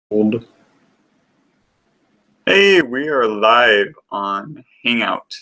Old. Hey, we are live on Hangout.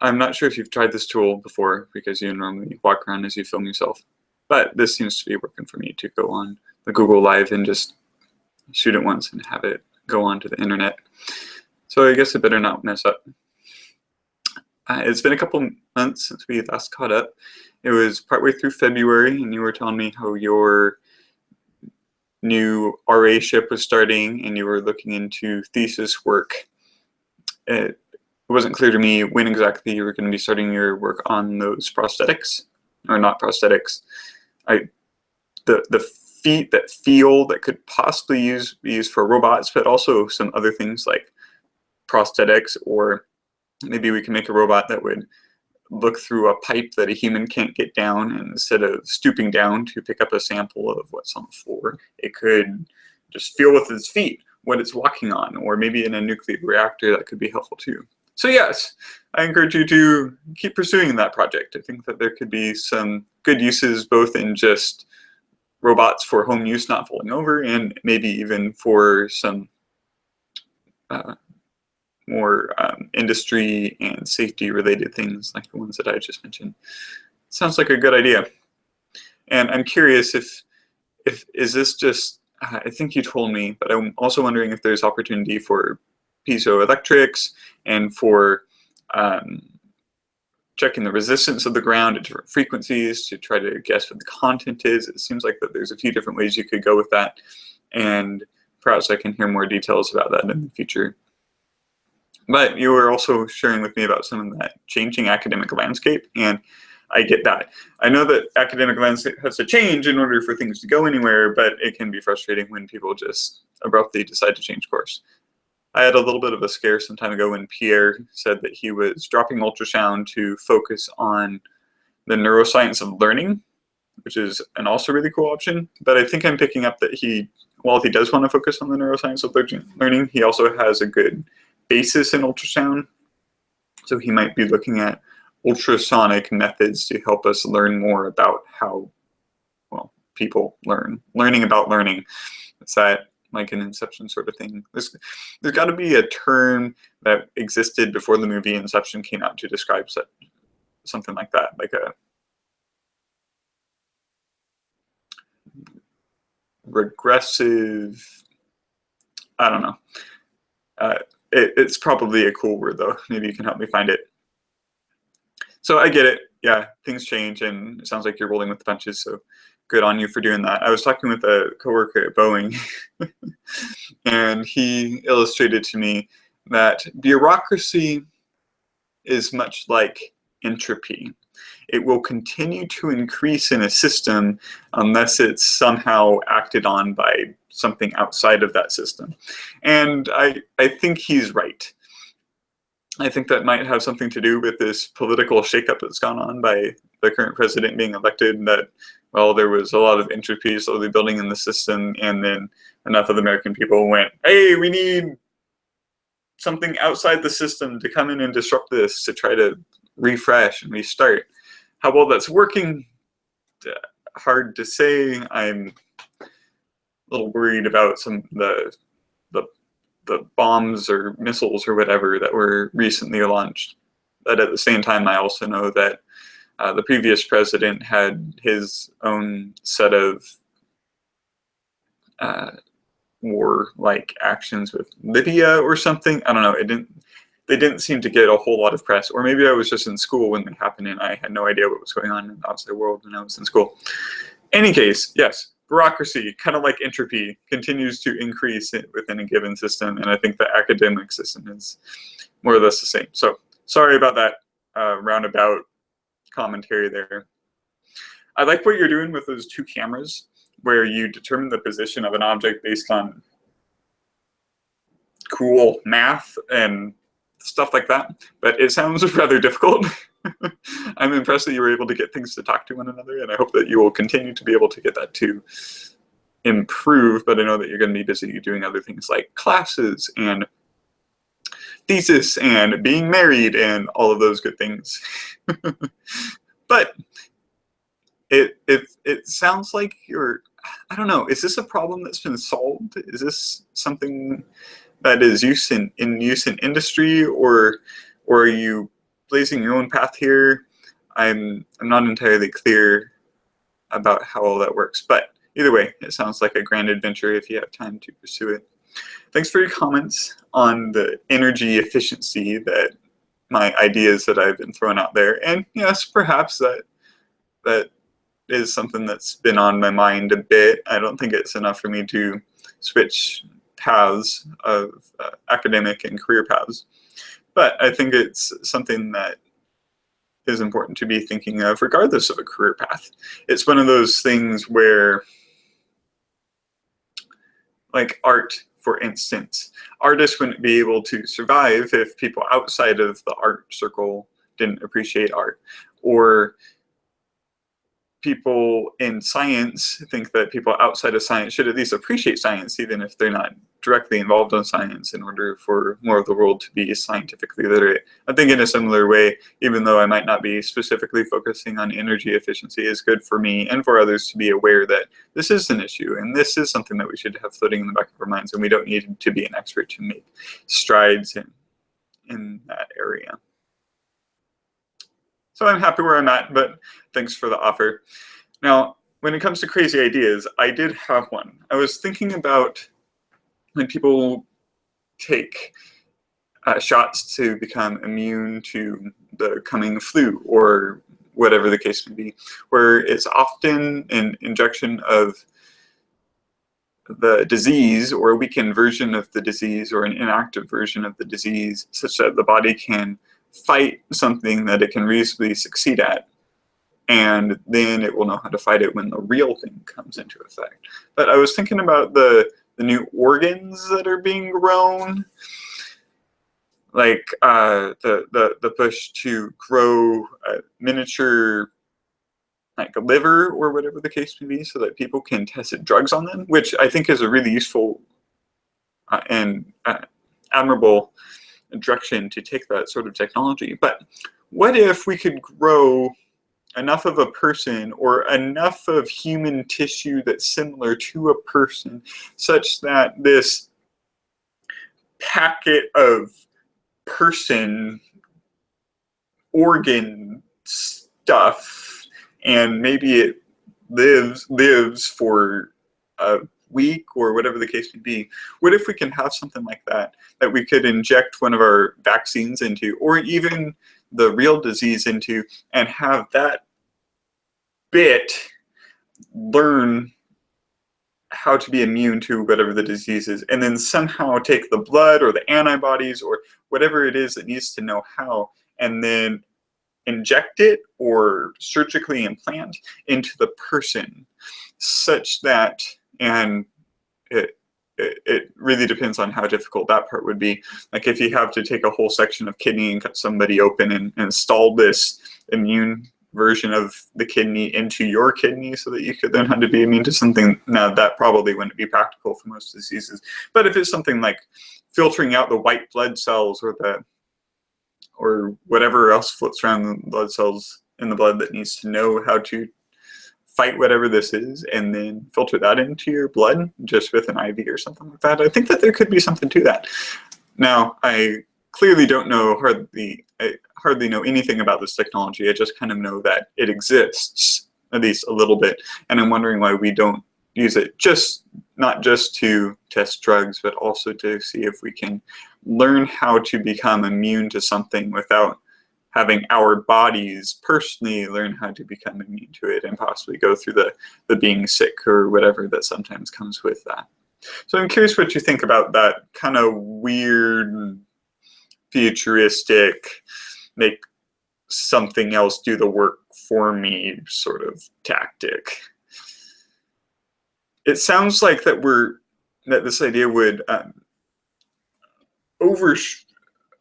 I'm not sure if you've tried this tool before because you normally walk around as you film yourself, but this seems to be working for me to go on the Google Live and just shoot it once and have it go onto the internet. So I guess I better not mess up. It's been a couple months since we last caught up. It was partway through February and you were telling me how your new RA ship was starting and you were looking into thesis work. It wasn't clear to me when exactly you were going to be starting your work on those prosthetics, or not prosthetics. The feet that feel that could possibly be used for robots, but also some other things like prosthetics, or maybe we can make a robot that would look through a pipe that a human can't get down, and instead of stooping down to pick up a sample of what's on the floor, it could just feel with its feet what it's walking on, or maybe in a nuclear reactor that could be helpful too. So yes, I encourage you to keep pursuing that project. I think that there could be some good uses both in just robots for home use not falling over, and maybe even for some more industry and safety related things like the ones that I just mentioned. Sounds like a good idea. And I'm curious if is this just, I think you told me, but I'm also wondering if there's opportunity for piezoelectrics and for checking the resistance of the ground at different frequencies to try to guess what the content is. It seems like that there's a few different ways you could go with that, and perhaps I can hear more details about that in the future. But you were also sharing with me about some of that changing academic landscape, and I get that. I know that academic landscape has to change in order for things to go anywhere, but it can be frustrating when people just abruptly decide to change course. I had a little bit of a scare some time ago when Pierre said that he was dropping ultrasound to focus on the neuroscience of learning, which is an also really cool option. But I think I'm picking up that while he does want to focus on the neuroscience of learning, he also has a good basis in ultrasound. So he might be looking at ultrasonic methods to help us learn more about how, well, people learning about learning. Is that like an Inception sort of thing? There's got to be a term that existed before the movie Inception came out to describe something like that, like a regressive, I don't know. It's probably a cool word though. Maybe you can help me find it. So I get it. Yeah, things change, and it sounds like you're rolling with the punches. So good on you for doing that. I was talking with a coworker at Boeing, and he illustrated to me that bureaucracy is much like entropy. It will continue to increase in a system unless it's somehow acted on by something outside of that system. And I think he's right. I think that might have something to do with this political shakeup that's gone on by the current president being elected, that, well, there was a lot of entropy slowly building in the system, and then enough of the American people went, hey, we need something outside the system to come in and disrupt this, to try to refresh and restart. How well that's working, hard to say. I'm a little worried about some of the bombs or missiles or whatever that were recently launched. But at the same time, I also know that the previous president had his own set of war-like actions with Libya or something. I don't know. They didn't seem to get a whole lot of press, or maybe I was just in school when they happened and I had no idea what was going on in the outside world when I was in school. Any case, yes, bureaucracy, kind of like entropy, continues to increase within a given system, and I think the academic system is more or less the same. So sorry about that roundabout commentary there. I like what you're doing with those two cameras, where you determine the position of an object based on cool math and stuff like that, but it sounds rather difficult. I'm impressed that you were able to get things to talk to one another, and I hope that you will continue to be able to get that to improve, but I know that you're going to be busy doing other things like classes and thesis and being married and all of those good things. But it sounds like you're I don't know, is this a problem that's been solved? Is this something that is in use in industry, or are you blazing your own path here? I'm not entirely clear about how all that works, but either way, it sounds like a grand adventure if you have time to pursue it. Thanks for your comments on the energy efficiency that my ideas that I've been throwing out there. And yes, perhaps that is something that's been on my mind a bit. I don't think it's enough for me to switch paths of academic and career paths, but I think it's something that is important to be thinking of regardless of a career path. It's one of those things where, like art, for instance, artists wouldn't be able to survive if people outside of the art circle didn't appreciate art, or people in science think that people outside of science should at least appreciate science, even if they're not directly involved in science, in order for more of the world to be scientifically literate. I think in a similar way, even though I might not be specifically focusing on energy efficiency, it's good for me and for others to be aware that this is an issue, and this is something that we should have floating in the back of our minds, and we don't need to be an expert to make strides in that area. So I'm happy where I'm at, but thanks for the offer. Now, when it comes to crazy ideas, I did have one. I was thinking about when people take shots to become immune to the coming flu, or whatever the case may be, where it's often an injection of the disease, or a weakened version of the disease, or an inactive version of the disease, such that the body can fight something that it can reasonably succeed at, and then it will know how to fight it when the real thing comes into effect. But I was thinking about the new organs that are being grown, like the push to grow a miniature, like a liver or whatever the case may be, so that people can test drugs on them, which I think is a really useful and admirable direction to take that sort of technology. But what if we could grow enough of a person, or enough of human tissue that's similar to a person, such that this packet of person organ stuff, and maybe it lives for a week or whatever the case may be. What if we can have something like that we could inject one of our vaccines into, or even the real disease into, and have that bit learn how to be immune to whatever the disease is, and then somehow take the blood or the antibodies or whatever it is that needs to know how, and then inject it or surgically implant into the person, such that, and it really depends on how difficult that part would be. Like if you have to take a whole section of kidney and cut somebody open and install this immune version of the kidney into your kidney so that you could learn how to be immune to something, now that probably wouldn't be practical for most diseases. But if it's something like filtering out the white blood cells, or whatever else floats around the blood cells in the blood that needs to know how to fight whatever this is, and then filter that into your blood just with an IV or something like that, I think that there could be something to that. Now, I clearly don't know I hardly know anything about this technology. I just kind of know that it exists, at least a little bit, and I'm wondering why we don't use it, not just to test drugs, but also to see if we can learn how to become immune to something without having our bodies personally learn how to become immune to it, and possibly go through the being sick or whatever that sometimes comes with that. So I'm curious what you think about that kind of weird, futuristic, make something else do the work for me sort of tactic. It sounds like that this idea would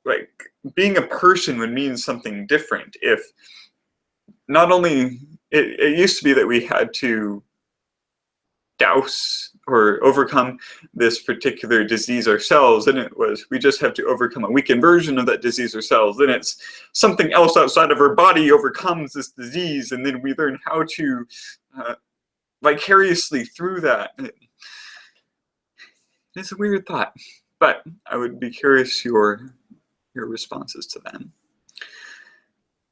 like being a person would mean something different. If not only it used to be that we had to douse or overcome this particular disease ourselves, then it was we just have to overcome a weakened version of that disease ourselves, then it's something else outside of our body overcomes this disease, and then we learn how to vicariously through that. It's a weird thought, but I would be curious your responses to that.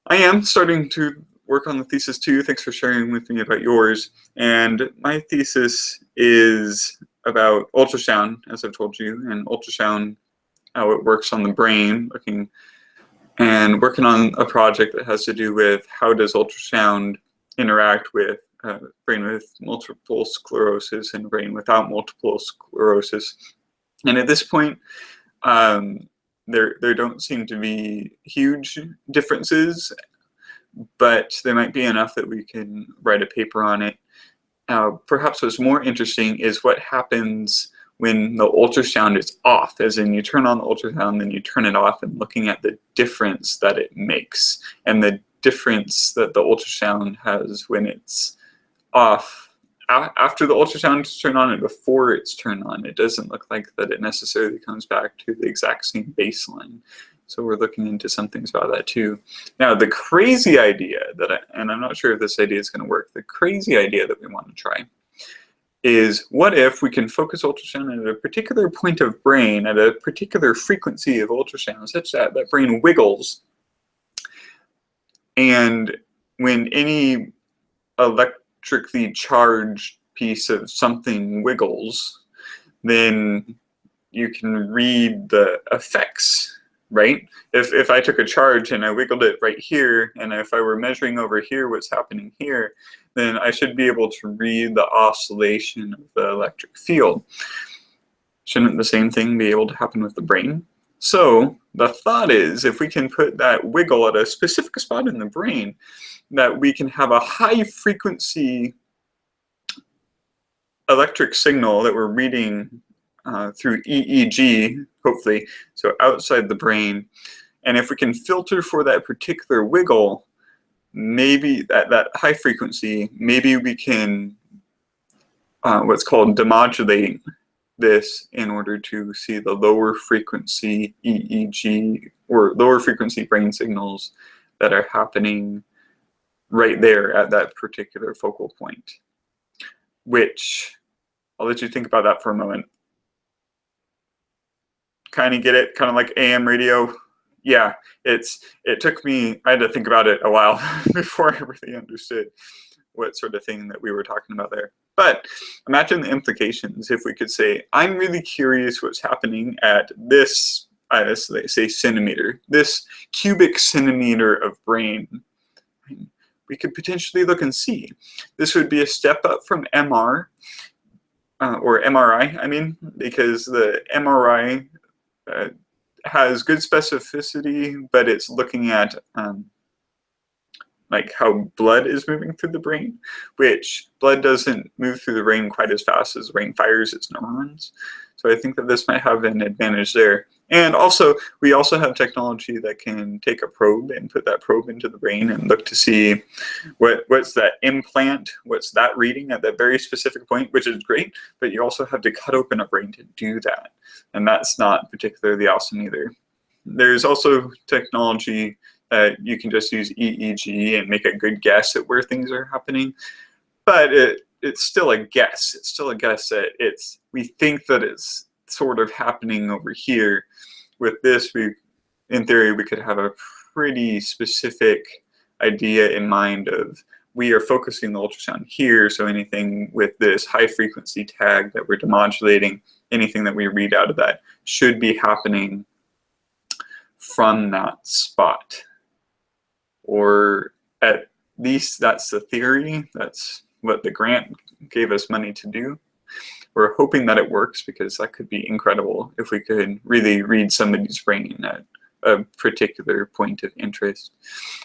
I am starting to work on the thesis too. Thanks for sharing with me about yours. And my thesis is about ultrasound, as I've told you, and ultrasound, how it works on the brain, working on a project that has to do with how does ultrasound interact with brain with multiple sclerosis and brain without multiple sclerosis. And at this point, there don't seem to be huge differences, but there might be enough that we can write a paper on it. Perhaps what's more interesting is what happens when the ultrasound is off, as in you turn on the ultrasound, then you turn it off, and looking at the difference that it makes, and the difference that the ultrasound has when it's off. After the ultrasound is turned on and before it's turned on, it doesn't look like that it necessarily comes back to the exact same baseline. So we're looking into some things about that too. Now, the crazy idea and I'm not sure if this idea is going to work, the crazy idea that we want to try is, what if we can focus ultrasound at a particular point of brain, at a particular frequency of ultrasound, such that that brain wiggles, and when any electrically charged piece of something wiggles, then you can read the effects, right? If I took a charge and I wiggled it right here, and if I were measuring over here what's happening here, then I should be able to read the oscillation of the electric field. Shouldn't the same thing be able to happen with the brain? So the thought is, if we can put that wiggle at a specific spot in the brain, that we can have a high frequency electric signal that we're reading through EEG, hopefully, so outside the brain. And if we can filter for that particular wiggle, maybe at that high frequency, maybe we can what's called demodulate this in order to see the lower frequency EEG or lower frequency brain signals that are happening right there at that particular focal point. Which, I'll let you think about that for a moment. Kind of get it? Kind of like AM radio? Yeah, it took me, I had to think about it a while before I really understood what sort of thing that we were talking about there. But imagine the implications if we could say, I'm really curious what's happening at this, let's say centimeter, this cubic centimeter of brain. We could potentially look and see. This would be a step up from MR, or MRI, I mean, because the MRI has good specificity, but it's looking at like how blood is moving through the brain, which blood doesn't move through the brain quite as fast as the brain fires its neurons. So I think that this might have an advantage there. And also, we also have technology that can take a probe and put that probe into the brain and look to see what's that implant, what's that reading at that very specific point, which is great, but you also have to cut open a brain to do that. And that's not particularly awesome either. There's also technology that you can just use EEG and make a good guess at where things are happening, but it's still a guess. It's still a guess that we think that it's sort of happening over here. With this, in theory, we could have a pretty specific idea in mind of, we are focusing the ultrasound here, so anything with this high frequency tag that we're demodulating, anything that we read out of that should be happening from that spot. Or at least that's the theory. That's what the grant gave us money to do. We're hoping that it works, because that could be incredible if we could really read somebody's brain at a particular point of interest.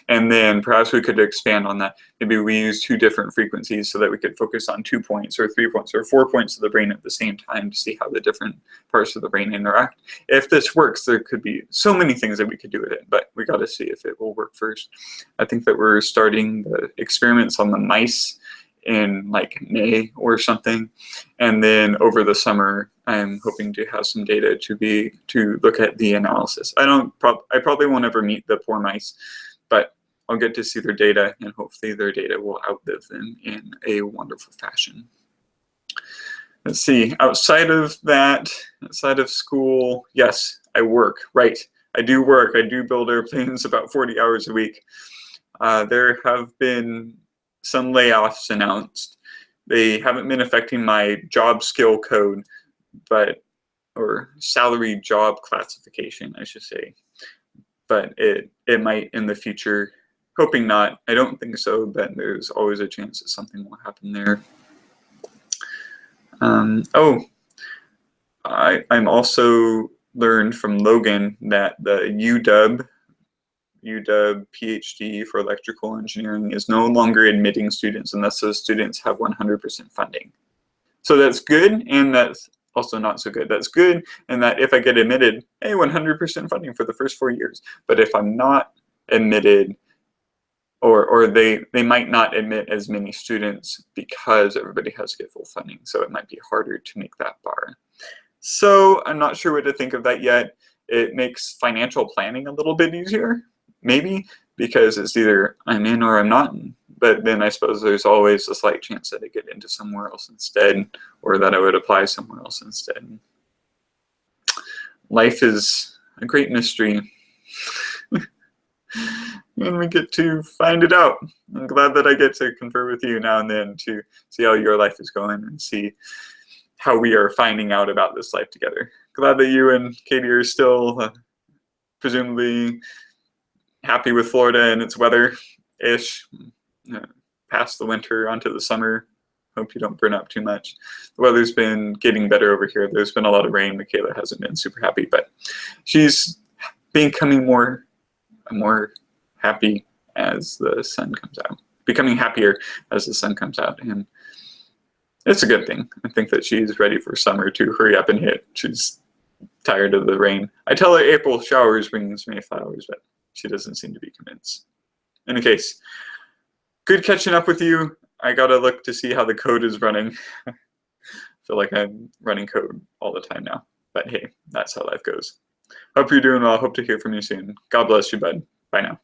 And then perhaps we could expand on that. Maybe we use 2 different frequencies so that we could focus on 2 points or 3 points or 4 points of the brain at the same time to see how the different parts of the brain interact. If this works, there could be so many things that we could do with it, but we got to see if it will work first. I think that we're starting the experiments on the mice in like May or something, and then over the summer I'm hoping to have some data to look at the analysis. I probably won't ever meet the poor mice, but I'll get to see their data, and hopefully their data will outlive them in a wonderful fashion. Let's see, outside of that, outside of school, yes, I work, right. I do work, I do build airplanes about 40 hours a week. There have been some layoffs announced. They haven't been affecting my job skill code, or salary job classification, I should say. But it might in the future. Hoping not. I don't think so, but there's always a chance that something will happen there. I'm also learned from Logan that the UW PhD for electrical engineering is no longer admitting students unless those students have 100% funding. So that's good, and that's also not so good. That's good, and that if I get admitted, hey, 100% funding for the first 4 years. But if I'm not admitted, or they might not admit as many students because everybody has to get full funding, so it might be harder to make that bar. So I'm not sure what to think of that yet. It makes financial planning a little bit easier, maybe, because it's either I'm in or I'm not in. But then I suppose there's always a slight chance that I get into somewhere else instead, or that I would apply somewhere else instead. Life is a great mystery. And we get to find it out. I'm glad that I get to confer with you now and then to see how your life is going and see how we are finding out about this life together. Glad that you and Katie are still presumably happy with Florida and its weather-ish, past the winter onto the summer. Hope you don't burn up too much. The weather's been getting better over here. There's been a lot of rain. Michaela hasn't been super happy, but she's becoming more happy as the sun comes out. Becoming happier as the sun comes out, and it's a good thing. I think that she's ready for summer to hurry up and hit. She's tired of the rain. I tell her April showers brings May flowers, but she doesn't seem to be convinced. In any case, good catching up with you. I gotta look to see how the code is running. I feel like I'm running code all the time now, but hey, that's how life goes. Hope you're doing well. Hope to hear from you soon. God bless you, bud. Bye now.